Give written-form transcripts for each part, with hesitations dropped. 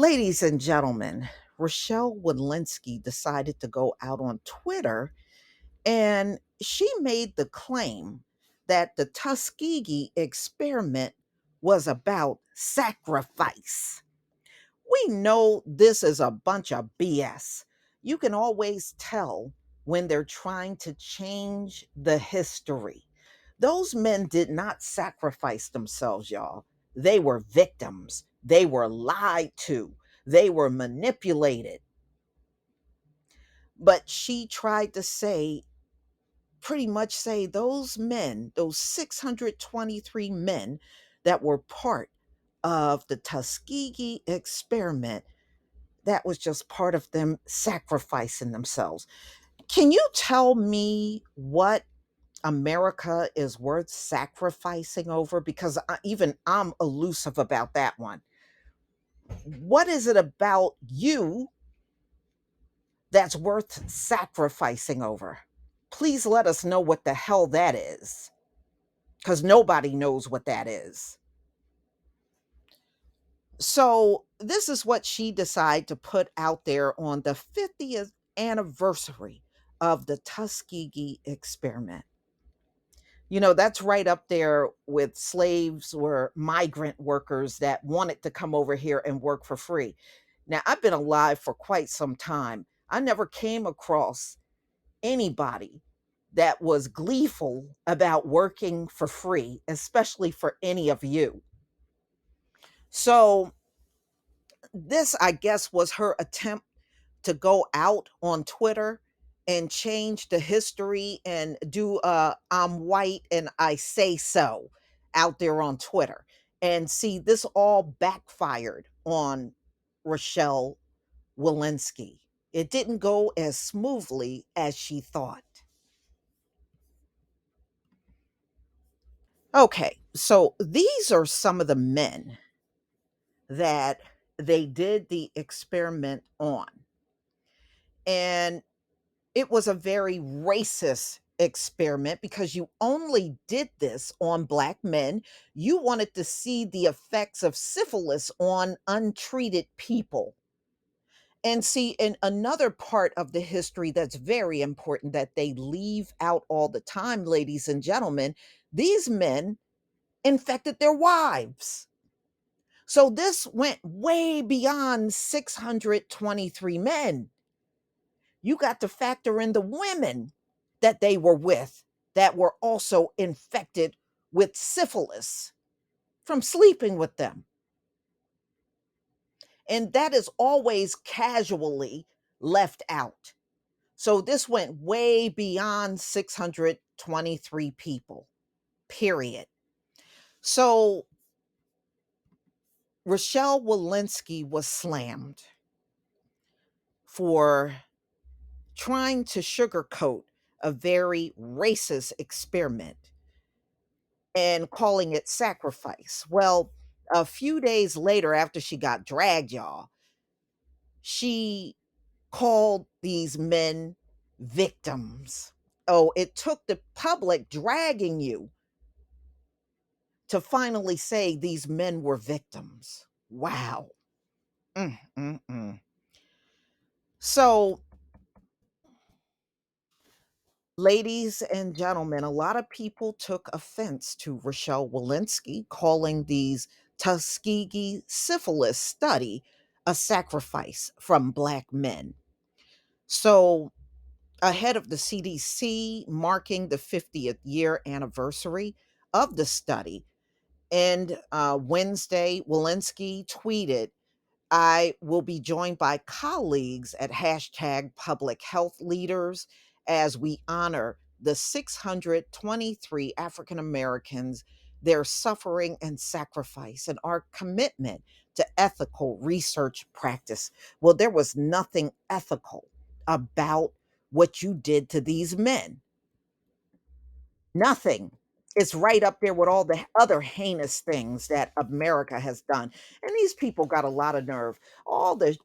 Ladies and gentlemen, Rochelle Walensky decided to go out on Twitter and she made the claim that the Tuskegee experiment was about sacrifice. We know this is a bunch of BS. You can always tell when they're trying to change the history. Those men did not sacrifice themselves, y'all. They were victims. They were lied to. They were manipulated. But she tried to say, pretty much say, those men, those 623 men that were part of the Tuskegee experiment, that was just part of them sacrificing themselves. Can you tell me what America is worth sacrificing over? Because even I'm elusive about that one. What is it about you that's worth sacrificing over? Please let us know what the hell that is, because nobody knows what that is. So, this is what she decided to put out there on the 50th anniversary of the Tuskegee experiment. You know, that's right up there with slaves or migrant workers that wanted to come over here and work for free. Now, I've been alive for quite some time. I never came across anybody that was gleeful about working for free, especially for any of you. So, this, I guess, was her attempt to go out on Twitter and change the history and do I'm white and I say so out there on Twitter. And see, this all backfired on Rochelle Walensky. It didn't go as smoothly as she thought. Okay, so these are some of the men that they did the experiment on. And it was a very racist experiment because you only did this on black men. You wanted to see the effects of syphilis on untreated people. And see, in another part of the history that's very important that they leave out all the time, ladies and gentlemen, these men infected their wives. So this went way beyond 623 men. You got to factor in the women that they were with that were also infected with syphilis from sleeping with them. And that is always casually left out. So this went way beyond 623 people, period. So Rochelle Walensky was slammed for trying to sugarcoat a very racist experiment and calling it sacrifice. Well, a few days later, after she got dragged, y'all, she called these men victims. Oh, it took the public dragging you to finally say these men were victims. Wow. Mm, mm, mm. So, ladies and gentlemen, a lot of people took offense to Rochelle Walensky calling these Tuskegee syphilis study a sacrifice from black men. So, ahead of the CDC marking the 50th year anniversary of the study, and Wednesday, Walensky tweeted, I will be joined by colleagues at hashtag public health leaders as we honor the 623 African Americans, their suffering and sacrifice, and our commitment to ethical research practice. Well, there was nothing ethical about what you did to these men. Nothing. It's right up there with all the other heinous things that America has done. And these people got a lot of nerve. All the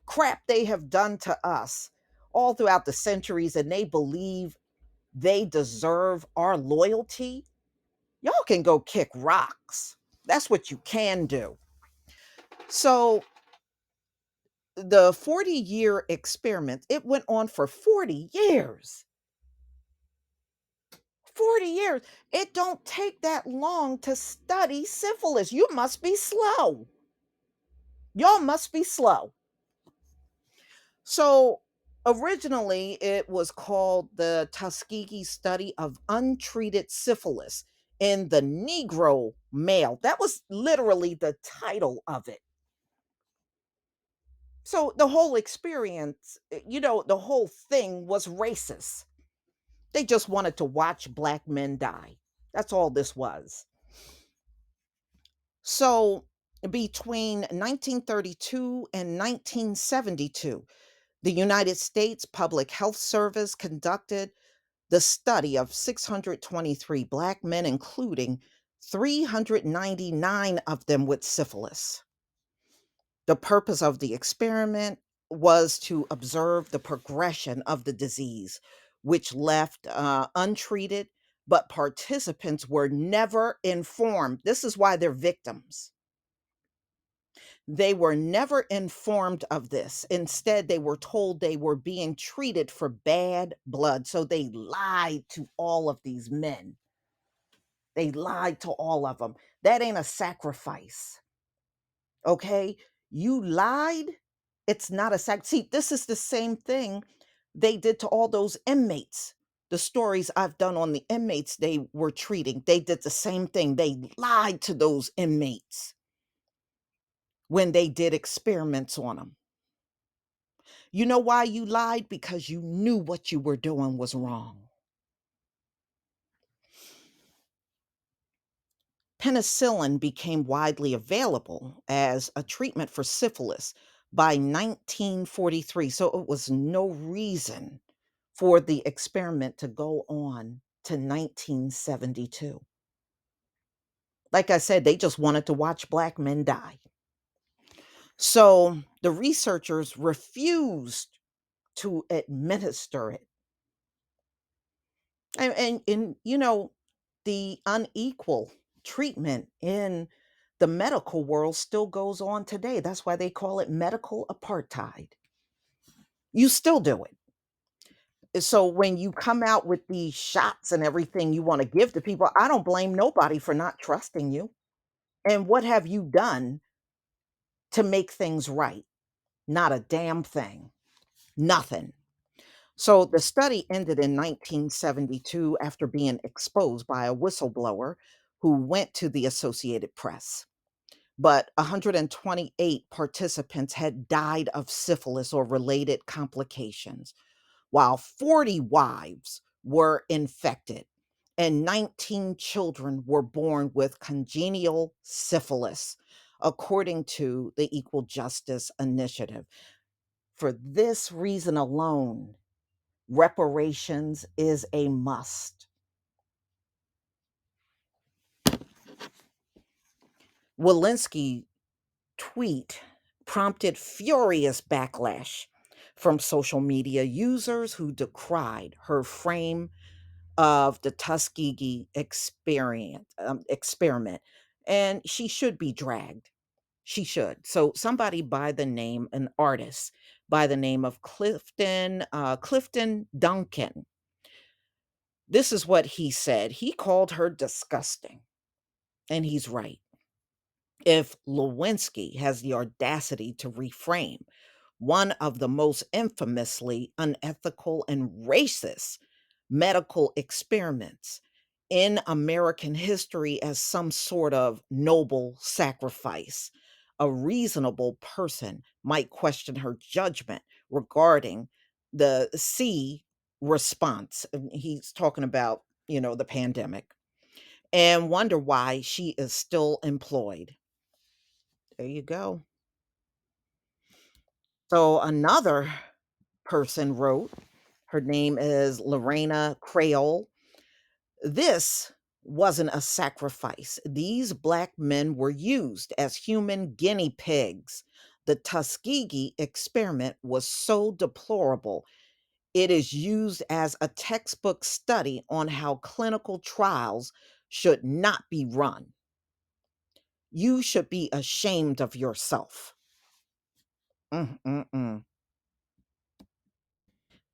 crap they have done to us all throughout the centuries, and they believe they deserve our loyalty. Y'all can go kick rocks. That's what you can do. So the 40-year experiment, it went on for 40 years. 40 years. It don't take that long to study syphilis. You must be slow. Y'all must be slow. So originally it was called the Tuskegee study of untreated syphilis in the Negro male. That was literally the title of it. So the whole experience, the whole thing was racist. They just wanted to watch black men die. That's all this was. So between 1932 and 1972, the United States Public Health Service conducted the study of 623 black men, including 399 of them with syphilis. The purpose of the experiment was to observe the progression of the disease, which left untreated, but participants were never informed. This is why they're victims. They were never informed of this. Instead, they were told they were being treated for bad blood. So they lied to all of these men. They lied to all of them. That ain't a sacrifice. Okay? You lied. It's not a See, this is the same thing they did to all those inmates. The stories I've done on the inmates they were treating, they did the same thing. They lied to those inmates when they did experiments on them. You know why you lied? Because you knew what you were doing was wrong. Penicillin became widely available as a treatment for syphilis by 1943, so it was no reason for the experiment to go on to 1972. Like I said, they just wanted to watch black men die. So the researchers refused to administer it. And the unequal treatment in the medical world still goes on today. That's why they call it medical apartheid. You still do it. So when you come out with these shots and everything you want to give to people, I don't blame nobody for not trusting you. And what have you done to make things right? Not a damn thing. Nothing. So the study ended in 1972 after being exposed by a whistleblower who went to the Associated Press. But 128 participants had died of syphilis or related complications, while 40 wives were infected and 19 children were born with congenital syphilis, according to the Equal Justice Initiative. For this reason alone, reparations is a must. Walensky tweet prompted furious backlash from social media users who decried her frame of the Tuskegee experiment, and she should be dragged. She should. So somebody by the name, an artist by the name of Clifton Duncan. This is what he said. He called her disgusting, and he's right. If Lewinsky has the audacity to reframe one of the most infamously unethical and racist medical experiments in American history as some sort of noble sacrifice, a reasonable person might question her judgment regarding the C response. He's talking about, the pandemic, and wonder why she is still employed. There you go. So another person wrote, her name is Lorena Craol. This wasn't a sacrifice. These black men were used as human guinea pigs. The Tuskegee experiment was so deplorable. It is used as a textbook study on how clinical trials should not be run. You should be ashamed of yourself. Mm-mm-mm.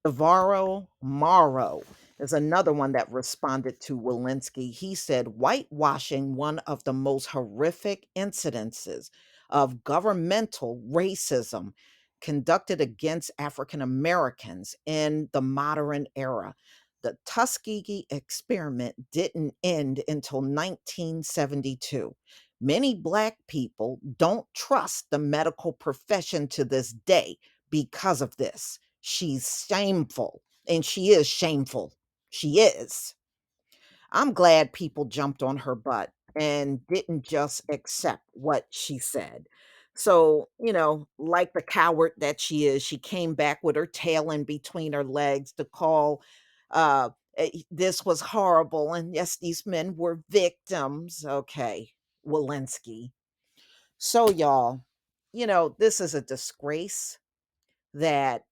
Navarro Morrow is another one that responded to Walensky. He said, whitewashing one of the most horrific incidences of governmental racism conducted against African Americans in the modern era. The Tuskegee experiment didn't end until 1972. Many Black people don't trust the medical profession to this day because of this. She's shameful, and she is shameful. She is. I'm glad people jumped on her butt and didn't just accept what she said. So, like the coward that she is, she came back with her tail in between her legs to call this was horrible. And yes, these men were victims. Okay, Walensky. So, y'all, this is a disgrace that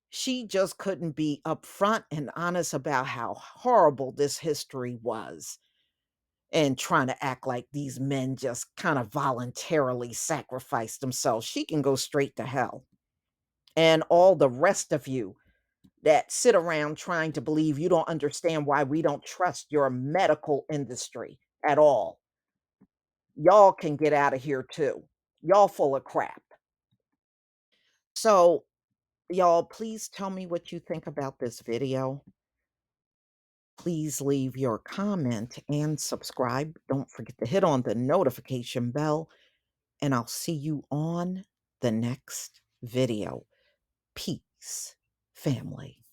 she just couldn't be upfront and honest about how horrible this history was and trying to act like these men just kind of voluntarily sacrificed themselves. She can go straight to hell. And all the rest of you that sit around trying to believe you don't understand why we don't trust your medical industry at all, y'all can get out of here too. Y'all full of crap. So, y'all, please tell me what you think about this video. Please leave your comment and subscribe. Don't forget to hit on the notification bell, and I'll see you on the next video. Peace, family.